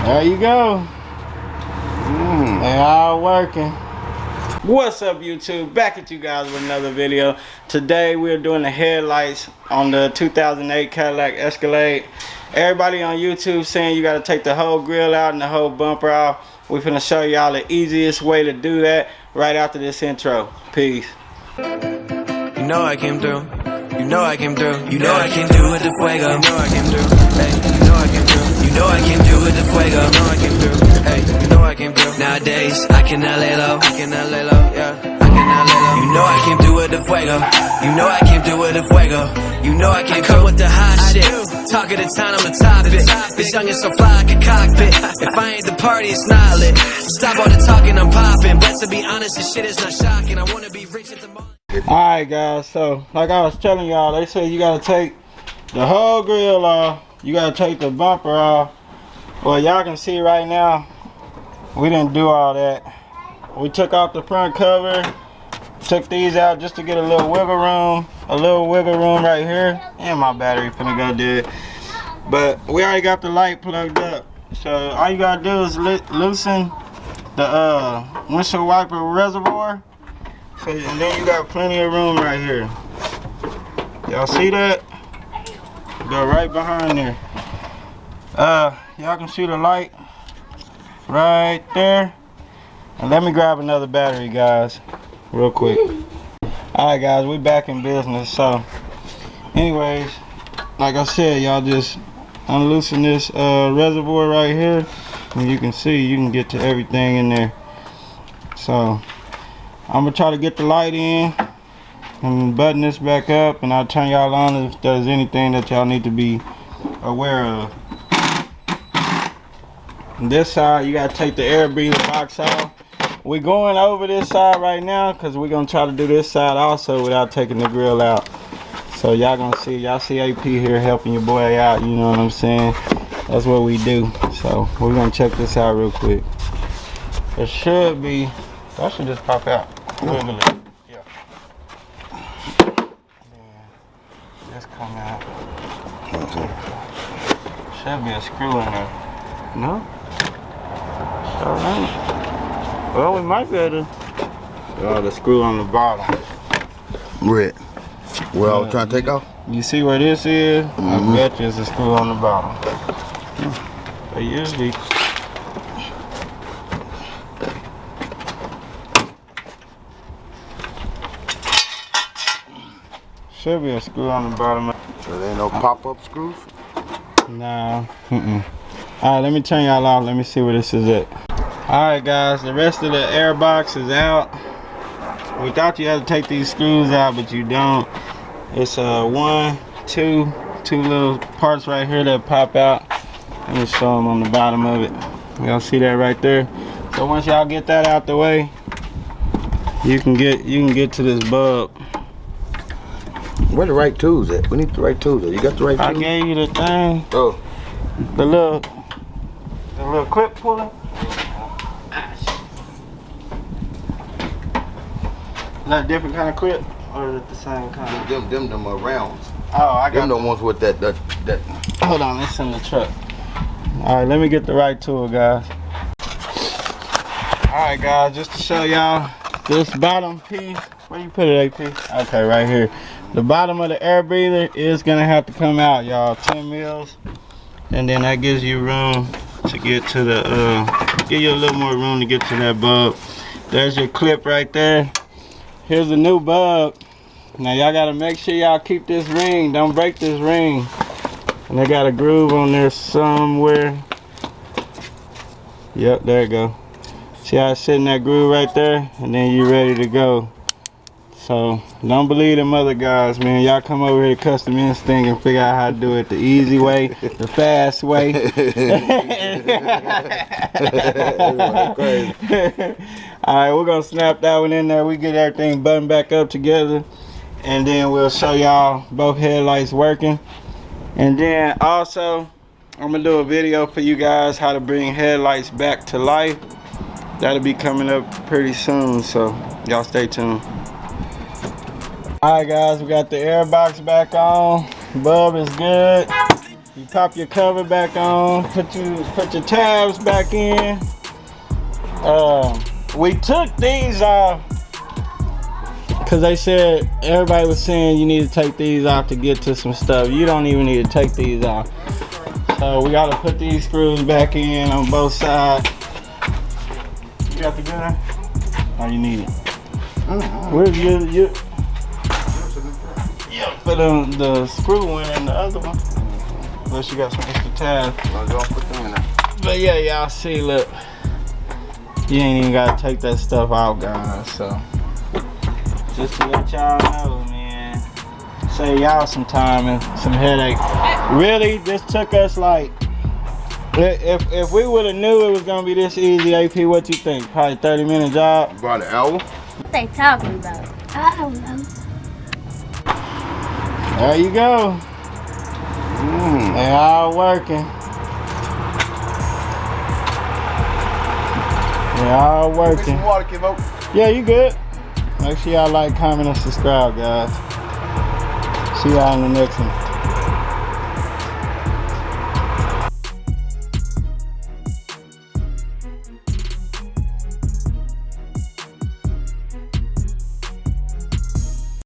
There you go. They all working. What's up, YouTube? Back at you guys with another video. Today we're doing the headlights on the 2008 Cadillac Escalade. Everybody on YouTube saying you got to take the whole grill out and the whole bumper off. We're finna show y'all the easiest way to do that right after this intro. Peace. You know I came through. You know I came through. You know I came through with the fuego. You know I came through. Hey, you know I came through. You know I came through with the fuego. You know I came through. Hey, you know I came through. Nowadays I cannot lay low. I cannot lay low. Yeah, I cannot lay low. You know I came through with the fuego. You know I came through with the fuego. You know I came through with the hot shit. Talk of the town, I'm the top of it. This young is so fly like a cockpit. If I ain't the party, it's not lit. Stop all the talking, I'm popping. But to be honest, this shit is not shocking. I wanna be rich at the moment. Alright guys, so like I was telling y'all, they say you gotta take the whole grill off. You gotta take the bumper off. Well, y'all can see right now, we didn't do all that. We took off the front cover, took these out just to get a little wiggle room. A little wiggle room right here. And my battery finna go dead. But we already got the light plugged up. So all you gotta do is loosen the windshield wiper reservoir. So, and then you got plenty of room right here. Y'all see that? Go right behind there. Y'all can see the light right there. And let me grab another battery, guys, real quick. Alright guys, we back in business. So anyways, like I said, y'all just unloosen this reservoir right here, and you can see you can get to everything in there. So I'm gonna try to get the light in and button this back up, and I'll turn y'all on if there's anything that y'all need to be aware of. On this side, you gotta take the air breather box off. We're going over this side right now because we're gonna try to do this side also without taking the grill out. So y'all gonna see, y'all see AP here helping your boy out, you know what I'm saying? That's what we do. So we're gonna check this out real quick. There should be, that should just pop out. Wiggle it. Yeah. Just come out. Should be a screw in there. No? Sure ain't. Well, we might be able to. The screw on the bottom. Red. Well, I was trying to take off. You see where this is? I bet you it's a screw on the bottom. They usually. Should be a screw on the bottom. So there ain't no pop-up screws? Nah. Alright, let me turn y'all off. Let me see where this is at. Alright guys, the rest of the air box is out. We thought you had to take these screws out, but you don't. It's two little parts right here that pop out. Let me show them on the bottom of it. Y'all see that right there? So once y'all get that out the way, you can get to this bulb. Where the right tools at? We need the right tools at. You got the right tools? I gave you the thing. Oh. The little clip puller. Is that a different kind of clip, or is it the same kind? Them rounds. Oh, I got them. The ones with that. Hold on, it's in the truck. All right, let me get the right tool, guys. All right, guys, just to show y'all this bottom piece. Where you put it, AP? Okay, right here. The bottom of the air breather is gonna have to come out, y'all. 10 mils, and then that gives you room to get to the. Give you a little more room to get to that bulb. There's your clip right there. Here's a new bulb. Now y'all gotta make sure y'all keep this ring. Don't break this ring. And they got a groove on there somewhere. Yep, there you go. See how it's sitting that groove right there? And then you're ready to go. So don't believe them other guys, man. Y'all come over here to Custom Instinct and figure out how to do it the easy way, the fast way. Alright, we're gonna snap that one in there. We get everything buttoned back up together, and then we'll show y'all both headlights working. And then also I'm gonna do a video for you guys how to bring headlights back to life. That'll be coming up pretty soon, so y'all stay tuned. Alright guys, we got the air box back on. Bulb is good. You pop your cover back on, put your tabs back in. We took these off because they said, everybody was saying you need to take these off to get to some stuff. You don't even need to take these off. So we gotta put these screws back in on both sides. You got the gun? Oh, you need it. Where's you put the screw one in the other one. Unless you got some extra tabs. But yeah, y'all see, look. You ain't even gotta take that stuff out, guys. So just to let y'all know, man. Save y'all some time and some headache. Really, this took us like, if we would have knew it was gonna be this easy, AP, what you think? Probably 30-minute job? About an hour. What they talking about? I don't know. There you go. They all working. They all working. Yeah, you good. Make sure y'all like, comment, and subscribe, guys. See y'all in the next one.